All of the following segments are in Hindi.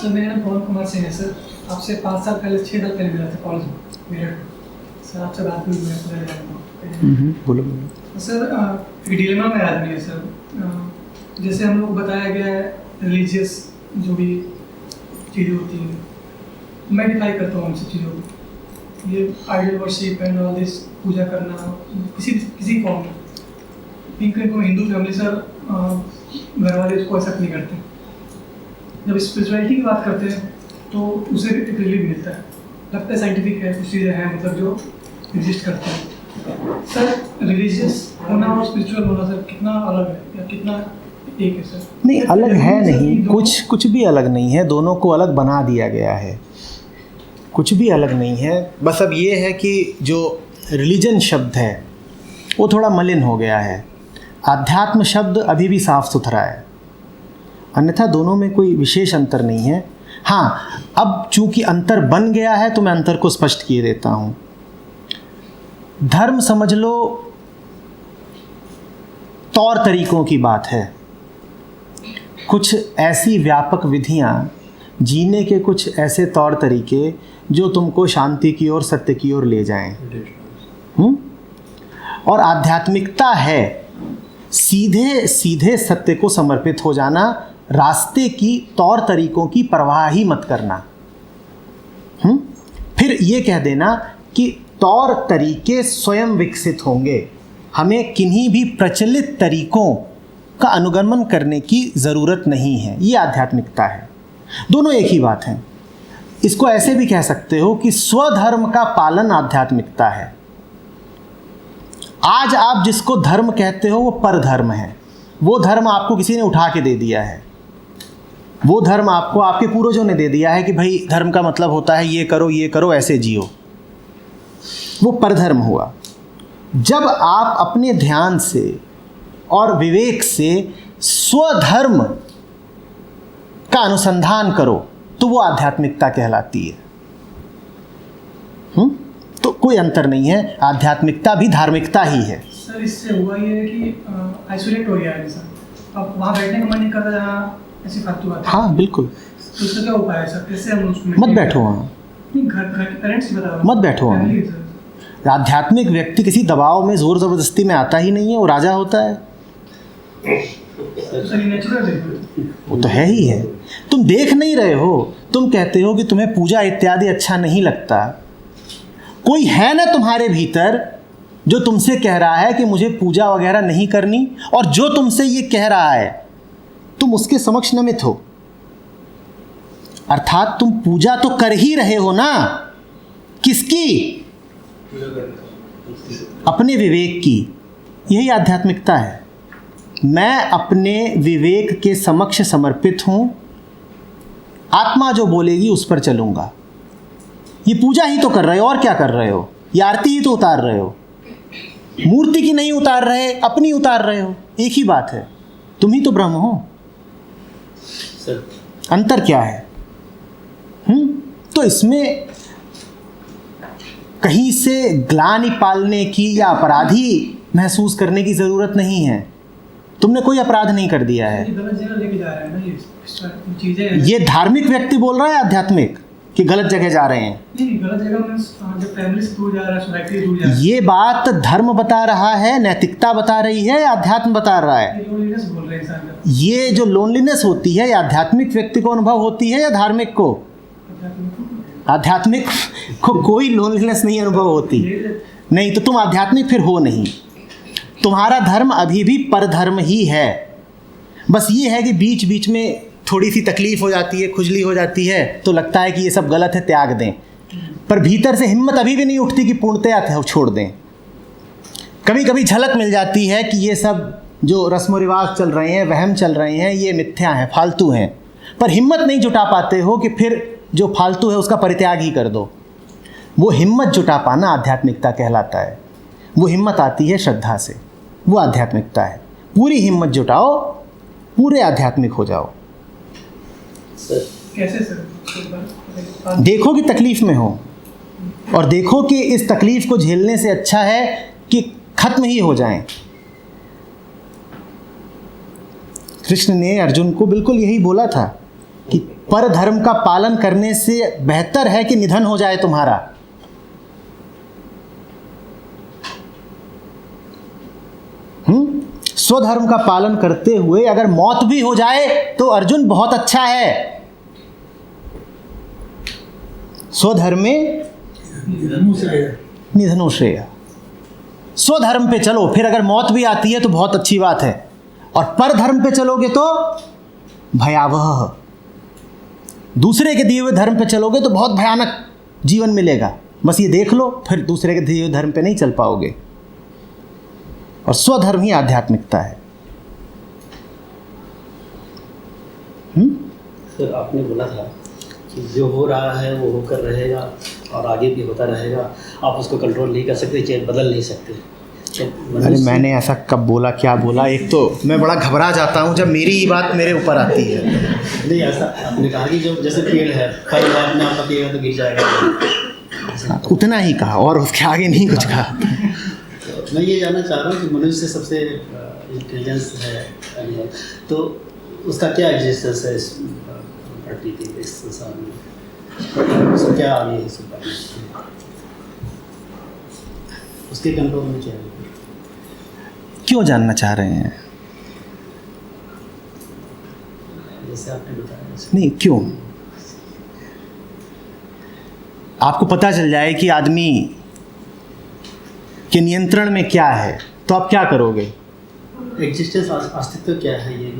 सर मेरा नाम पवन कुमार सिंह है सर। आपसे 5 साल पहले 6 साल पहले मिला था कॉलेज में मेरठ। सर आपसे बात हुई मैं पूरा जानता हूँ। बोलो बोलो। सर एक डिलेमा में आदमी है सर। जैसे हम लोग बताया गया है रिलीजियस जो भी चीज़ें होती हैं, मैं डिफाई करता हूँ उन सब चीज़ों को। ये idol worship and all this, पूजा करना किसी फॉर्म में, क्योंकि हिंदू फैमिली सर घर वाले इसको एक्सेप्ट नहीं करते। जब स्पिरिचुअलिटी की बात करते हैं तो उसे एक रिलीफ मिलता है, लगता है साइंटिफिक है, कुछ चीज़ें हैं मतलब जो एग्जिस्ट करते हैं। सर रिलीजियस होना और स्पिरिचुअल होना सर कितना अलग है या कितना एक है सर? नहीं, अलग है नहीं, कुछ भी अलग नहीं है, दोनों को अलग बना दिया गया है। कुछ भी अलग नहीं है, बस अब ये है कि जो रिलीजन शब्द है वो थोड़ा मलिन हो गया है। आध्यात्म शब्द अभी भी साफ सुथरा है, अन्यथा दोनों में कोई विशेष अंतर नहीं है। हाँ, अब चूंकि अंतर बन गया है तो मैं अंतर को स्पष्ट किए देता हूँ। धर्म समझ लो तौर तरीकों की बात है, कुछ ऐसी व्यापक विधियाँ, जीने के कुछ ऐसे तौर तरीके जो तुमको शांति की ओर, सत्य की ओर ले जाएं। और आध्यात्मिकता है सीधे सीधे सत्य को समर्पित हो जाना, रास्ते की तौर तरीकों की परवाह ही मत करना। फिर ये कह देना कि तौर तरीके स्वयं विकसित होंगे, हमें किन्हीं भी प्रचलित तरीकों का अनुगमन करने की ज़रूरत नहीं है। ये आध्यात्मिकता है, दोनों एक ही बात है। इसको ऐसे भी कह सकते हो कि स्वधर्म का पालन आध्यात्मिकता है। आज आप जिसको धर्म कहते हो वो परधर्म है। वो धर्म आपको किसी ने उठा के दे दिया है, वो धर्म आपको आपके पूर्वजों ने दे दिया है कि भाई धर्म का मतलब होता है ये करो, ऐसे जियो। वो परधर्म हुआ। जब आप अपने ध्यान से और विवेक से स्वधर्म का अनुसंधान करो तो वो आध्यात्मिकता कहलाती है। तो कोई अंतर नहीं है, आध्यात्मिकता भी धार्मिकता ही है। सर इससे हुआ ये है कि आइसोलेट हो गया है इंसान, अब वहाँ बैठने का मन नहीं करता जहाँ ऐसी फालतू बात है। हाँ बिल्कुल। तो उसका क्या उपाय है सर, कैसे हम उसको मत बैठो वहाँ, घर के पेरेंट्स बता रहा हूँ, मत बैठो वहाँ। आध्यात्मिक व्यक्ति किसी दबाव में, जोर ज़बरदस्ती में आता ही नहीं है, वो राजा होता है। सर ये नेचुरल है, वो तो है ही है। तुम देख नहीं रहे हो, तुम कहते हो कि तुम्हें पूजा इत्यादि अच्छा नहीं लगता। कोई है ना तुम्हारे भीतर जो तुमसे कह रहा है कि मुझे पूजा वगैरह नहीं करनी, और जो तुमसे ये कह रहा है तुम उसके समक्ष नमित हो। अर्थात तुम पूजा तो कर ही रहे हो ना, किसकी? अपने विवेक की। यही आध्यात्मिकता है। मैं अपने विवेक के समक्ष समर्पित हूं, आत्मा जो बोलेगी उस पर चलूंगा। ये पूजा ही तो कर रहे हो, और क्या कर रहे हो? ये आरती ही तो उतार रहे हो। मूर्ति की नहीं उतार रहे, अपनी उतार रहे हो, एक ही बात है। तुम ही तो ब्रह्म हो। अंतर क्या है? तो इसमें कहीं से ग्लानि पालने की या अपराधी महसूस करने की जरूरत नहीं है। तुमने कोई अपराध नहीं कर दिया है। गलत जगह लेके जा रहे हैं ना ये चीजें। ये धार्मिक व्यक्ति बोल रहा है आध्यात्मिक कि गलत जगह जा रहे हैं। नहीं, गलत जगह में जब फैमिली से दूर जा रहा है, सोसाइटी से दूर जा रहा है। ये बात धर्म बता रहा है, नैतिकता बता रही है, अध्यात्म बता रहा है। ये लोनलीनेस बोल रहे हैं इंसान का। ये जो लोनलीनेस होती है, ये आध्यात्मिक व्यक्ति को अनुभव होती है या धार्मिक को? आध्यात्मिक को कोई लोनलीनेस नहीं अनुभव होती। नहीं तो तुम आध्यात्मिक फिर हो नहीं। तुम्हारा धर्म अभी भी परधर्म ही है। बस ये है कि बीच बीच में थोड़ी सी तकलीफ हो जाती है, खुजली हो जाती है, तो लगता है कि ये सब गलत है, त्याग दें। पर भीतर से हिम्मत अभी भी नहीं उठती कि पूर्णतया छोड़ दें। कभी कभी झलक मिल जाती है कि ये सब जो रस्म रिवाज चल रहे हैं, वहम चल रहे हैं, ये मिथ्या हैं, फालतू हैं। पर हिम्मत नहीं जुटा पाते हो कि फिर जो फालतू है उसका परित्याग ही कर दो। वो हिम्मत जुटा पाना आध्यात्मिकता कहलाता है। वो हिम्मत आती है श्रद्धा से, वो आध्यात्मिकता है। पूरी हिम्मत जुटाओ, पूरे आध्यात्मिक हो जाओ। कैसे सर? देखो कि तकलीफ में हो, और देखो कि इस तकलीफ को झेलने से अच्छा है कि खत्म ही हो जाएं। कृष्ण ने अर्जुन को बिल्कुल यही बोला था कि पर धर्म का पालन करने से बेहतर है कि निधन हो जाए तुम्हारा। स्वधर्म का पालन करते हुए अगर मौत भी हो जाए तो अर्जुन बहुत अच्छा है। स्वधर्मे निधनो श्रेय। स्वधर्म पे चलो, फिर अगर मौत भी आती है तो बहुत अच्छी बात है, और पर धर्म पे चलोगे तो भयावह। दूसरे के दिए हुए धर्म पे चलोगे तो बहुत भयानक जीवन मिलेगा। बस ये देख लो, फिर दूसरे के दिए हुए धर्म पे नहीं चल पाओगे। और स्वधर्म ही आध्यात्मिकता है। सर, आपने बोला था कि जो हो रहा है वो होकर रहेगा और आगे भी होता रहेगा, आप उसको कंट्रोल नहीं कर सकते, चेंज बदल नहीं सकते। तो अरे मैंने ऐसा कब बोला, क्या बोला? एक तो मैं बड़ा घबरा जाता हूँ जब मेरी ही बात मेरे ऊपर आती है। नहीं, ऐसा आपने कहा कि जो जैसे पेड़ है, फल है, अपने आप पकेगा तो गिर जाएगा, उतना ही कहा और उसके आगे नहीं कुछ कहा। तो मैं ये जानना चाह रहा हूँ कि मनुष्य सबसे इंटेलिजेंस है एनिमल, तो उसका क्या एग्जिस्टेंस है इस प्रकृति में, इस संसार में? उसका क्या आगे है उसके कंट्रोल में क्या है? क्यों जानना चाह रहे हैं? जैसे आपने बताया नहीं, क्यों? आपको पता चल जाए कि आदमी के नियंत्रण में क्या है तो आप क्या करोगे? एग्जिस्टेंस, अस्तित्व क्या है ये?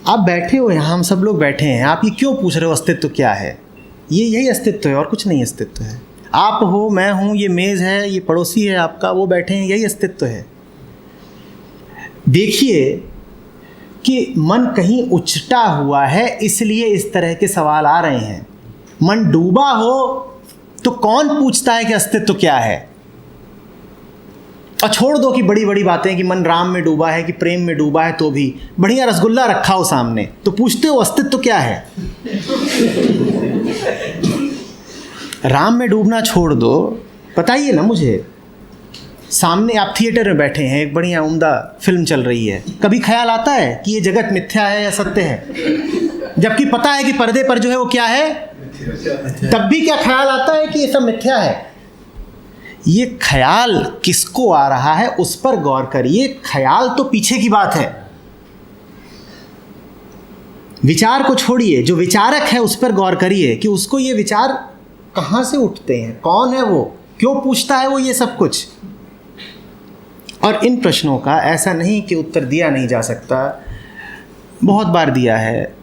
आप बैठे हो यहाँ, हम सब लोग बैठे हैं, आप ये क्यों पूछ रहे हो अस्तित्व क्या है? ये यही अस्तित्व है और कुछ नहीं अस्तित्व है। आप हो, मैं हूँ, ये मेज़ है, ये पड़ोसी है आपका, वो बैठे हैं, यही अस्तित्व है। देखिए कि मन कहीं उचटा हुआ है, इसलिए इस तरह के सवाल आ रहे हैं। मन डूबा हो तो कौन पूछता है कि अस्तित्व क्या है? और छोड़ दो कि बड़ी बड़ी बातें कि मन राम में डूबा है कि प्रेम में डूबा है, तो भी बढ़िया रसगुल्ला रखा हो सामने तो पूछते हो अस्तित्व क्या है? राम में डूबना छोड़ दो, बताइए ना मुझे। सामने आप थिएटर में बैठे हैं, एक बढ़िया उम्दा फिल्म चल रही है, कभी ख्याल आता है कि ये जगत मिथ्या है या सत्य है? जबकि पता है कि पर्दे पर जो है वो क्या है, तब भी क्या ख्याल आता है कि ये सब मिथ्या है? ये ख्याल किसको आ रहा है उस पर गौर करिए। ख्याल तो पीछे की बात है, विचार को छोड़िए। जो विचारक है उस पर गौर करिए कि उसको ये विचार कहाँ से उठते हैं, कौन है वो, क्यों पूछता है वो ये सब कुछ। और इन प्रश्नों का ऐसा नहीं कि उत्तर दिया नहीं जा सकता, बहुत बार दिया है।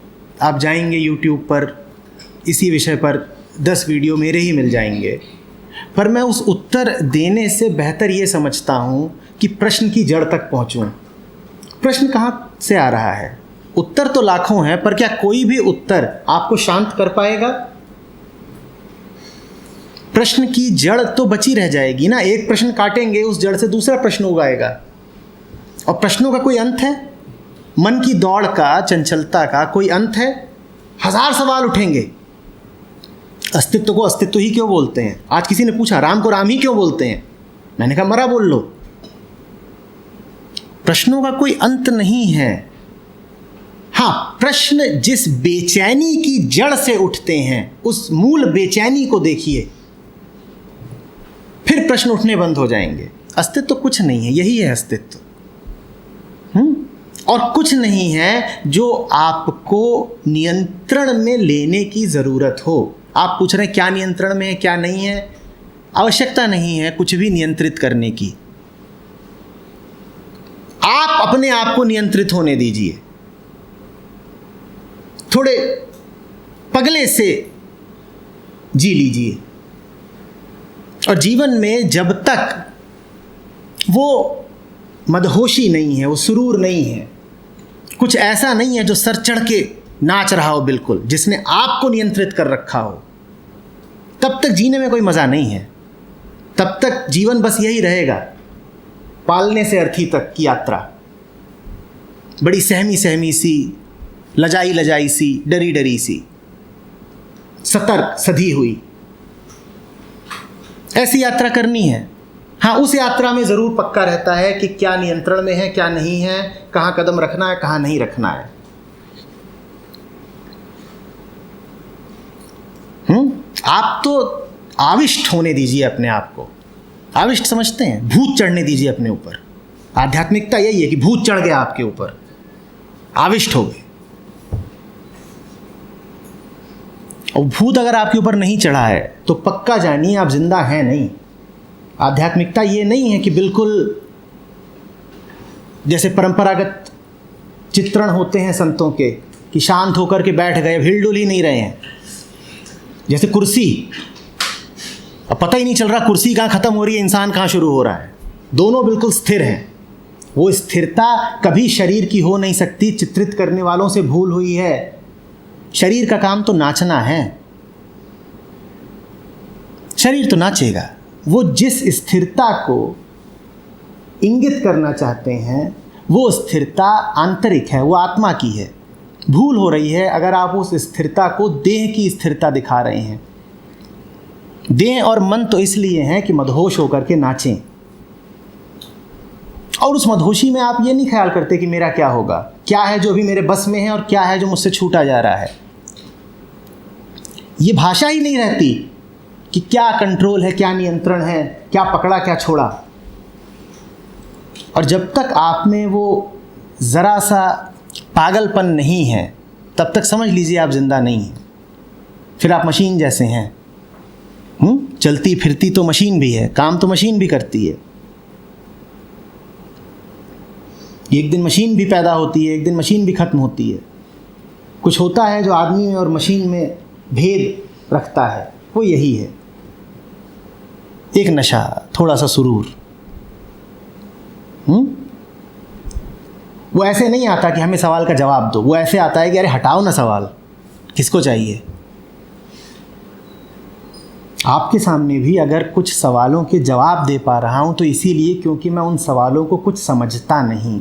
आप जाएंगे YouTube पर, इसी विषय पर 10 वीडियो मेरे ही मिल जाएंगे। पर मैं उस उत्तर देने से बेहतर ये समझता हूँ कि प्रश्न की जड़ तक पहुँचूँ। प्रश्न कहाँ से आ रहा है? उत्तर तो लाखों हैं, पर क्या कोई भी उत्तर आपको शांत कर पाएगा? प्रश्न की जड़ तो बची रह जाएगी ना। एक प्रश्न काटेंगे, उस जड़ से दूसरा प्रश्न उगाएगा, और प्रश्नों का कोई अंत है? मन की दौड़ का, चंचलता का कोई अंत है? 1000 सवाल उठेंगे। अस्तित्व को अस्तित्व ही क्यों बोलते हैं? आज किसी ने पूछा राम को राम ही क्यों बोलते हैं? मैंने कहा मरा बोल लो। प्रश्नों का कोई अंत नहीं है। हाँ, प्रश्न जिस बेचैनी की जड़ से उठते हैं, उस मूल बेचैनी को देखिए, फिर प्रश्न उठने बंद हो जाएंगे। अस्तित्व कुछ नहीं है, यही है अस्तित्व। और कुछ नहीं है जो आपको नियंत्रण में लेने की जरूरत हो। आप पूछ रहे हैं क्या नियंत्रण में है, क्या नहीं है? आवश्यकता नहीं है कुछ भी नियंत्रित करने की। आप अपने आप को नियंत्रित होने दीजिए, थोड़े पगले से जी लीजिए। और जीवन में जब तक वो मदहोशी नहीं है, वो सुरूर नहीं है, कुछ ऐसा नहीं है जो सर चढ़ के नाच रहा हो बिल्कुल, जिसने आपको नियंत्रित कर रखा हो, तब तक जीने में कोई मज़ा नहीं है। तब तक जीवन बस यही रहेगा, पालने से अर्थी तक की यात्रा, बड़ी सहमी सहमी सी, लजाई लजाई सी, डरी डरी सी, सतर्क सधी हुई, ऐसी यात्रा करनी है। हाँ, उस यात्रा में ज़रूर पक्का रहता है कि क्या नियंत्रण में है, क्या नहीं है, कहाँ कदम रखना है, कहाँ नहीं रखना है। आप तो आविष्ट होने दीजिए अपने आप को। आविष्ट समझते हैं? भूत चढ़ने दीजिए अपने ऊपर। आध्यात्मिकता यही है कि भूत चढ़ गया आपके ऊपर, आविष्ट हो गए। और भूत अगर आपके ऊपर नहीं चढ़ा है तो पक्का जानिए आप जिंदा हैं नहीं। आध्यात्मिकता ये नहीं है कि बिल्कुल जैसे परंपरागत चित्रण होते हैं संतों के कि शांत होकर के बैठ गए, हिलडुल ही नहीं रहे हैं। जैसे कुर्सी, अब पता ही नहीं चल रहा कुर्सी कहाँ ख़त्म हो रही है, इंसान कहाँ शुरू हो रहा है। दोनों बिल्कुल स्थिर हैं। वो स्थिरता कभी शरीर की हो नहीं सकती। चित्रित करने वालों से भूल हुई है। शरीर का काम तो नाचना है, शरीर तो नाचेगा। वो जिस स्थिरता को इंगित करना चाहते हैं वो स्थिरता आंतरिक है, वो आत्मा की है। भूल हो रही है अगर आप उस स्थिरता को देह की स्थिरता दिखा रहे हैं। देह और मन तो इसलिए हैं कि मदहोश होकर के नाचें, और उस मदहोशी में आप ये नहीं ख्याल करते कि मेरा क्या होगा, क्या है जो अभी मेरे बस में है और क्या है जो मुझसे छूटा जा रहा है। ये भाषा ही नहीं रहती कि क्या कंट्रोल है, क्या नियंत्रण है, क्या पकड़ा क्या छोड़ा। और जब तक आप में वो ज़रा सा पागलपन नहीं है तब तक समझ लीजिए आप जिंदा नहीं हैं। फिर आप मशीन जैसे हैं। चलती फिरती तो मशीन भी है, काम तो मशीन भी करती है। एक दिन मशीन भी पैदा होती है, एक दिन मशीन भी ख़त्म होती है। कुछ होता है जो आदमी में और मशीन में भेद रखता है, वो यही है, एक नशा, थोड़ा सा सुरूर। वो ऐसे नहीं आता कि हमें सवाल का जवाब दो, वो ऐसे आता है कि अरे हटाओ ना सवाल, किसको चाहिए। आपके सामने भी अगर कुछ सवालों के जवाब दे पा रहा हूं तो इसीलिए क्योंकि मैं उन सवालों को कुछ समझता नहीं।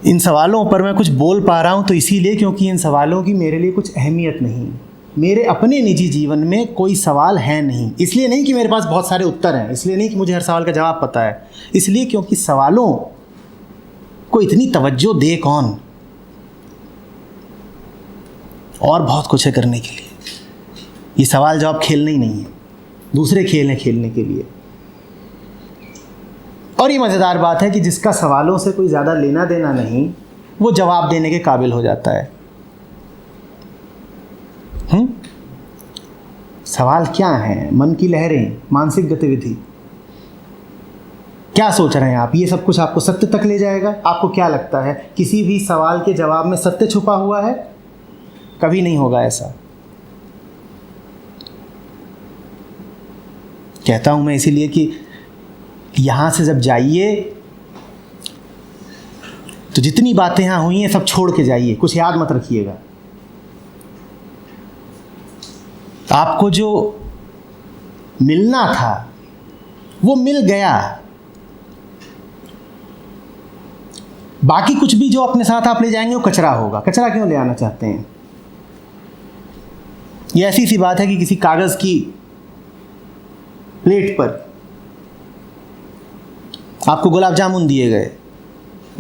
इन सवालों पर मैं कुछ बोल पा रहा हूं तो इसीलिए क्योंकि इन सवालों की मेरे लिए कुछ अहमियत नहीं। मेरे अपने निजी जीवन में कोई सवाल है नहीं। इसलिए नहीं कि मेरे पास बहुत सारे उत्तर हैं, इसलिए नहीं कि मुझे हर सवाल का जवाब पता है, इसलिए क्योंकि सवालों को इतनी तवज्जो दे कौन। और बहुत कुछ है करने के लिए। ये सवाल जवाब खेलना ही नहीं है, दूसरे खेल हैं खेलने के लिए। और ये मज़ेदार बात है कि जिसका सवालों से कोई ज़्यादा लेना देना नहीं, वो जवाब देने के काबिल हो जाता है। सवाल क्या है? मन की लहरें, मानसिक गतिविधि। क्या सोच रहे हैं आप? ये सब कुछ आपको सत्य तक ले जाएगा? आपको क्या लगता है किसी भी सवाल के जवाब में सत्य छुपा हुआ है? कभी नहीं होगा ऐसा। कहता हूं मैं इसीलिए कि यहां से जब जाइए तो जितनी बातें यहां हुई हैं सब छोड़ के जाइए, कुछ याद मत रखिएगा। आपको जो मिलना था वो मिल गया। बाकी कुछ भी जो अपने साथ आप ले जाएंगे वो कचरा होगा। कचरा क्यों ले आना चाहते हैं? ये ऐसी सी बात है कि किसी कागज़ की प्लेट पर आपको गुलाब जामुन दिए गए।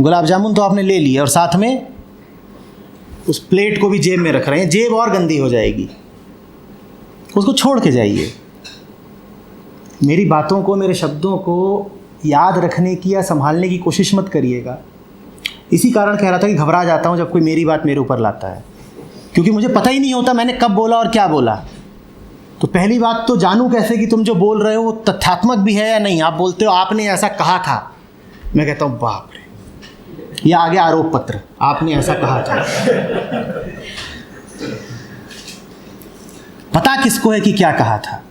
गुलाब जामुन तो आपने ले लिए और साथ में उस प्लेट को भी जेब में रख रहे हैं। जेब और गंदी हो जाएगी, उसको छोड़ के जाइए। मेरी बातों को, मेरे शब्दों को याद रखने की या संभालने की कोशिश मत करिएगा। इसी कारण कह रहा था कि घबरा जाता हूँ जब कोई मेरी बात मेरे ऊपर लाता है, क्योंकि मुझे पता ही नहीं होता मैंने कब बोला और क्या बोला। तो पहली बात तो जानूं कैसे कि तुम जो बोल रहे हो वो तथ्यात्मक भी है या नहीं। आप बोलते हो आपने ऐसा कहा था, मैं कहता हूँ बाप रे, या आगे आरोप पत्र, आपने ऐसा कहा था। पता किसको है कि क्या कहा था?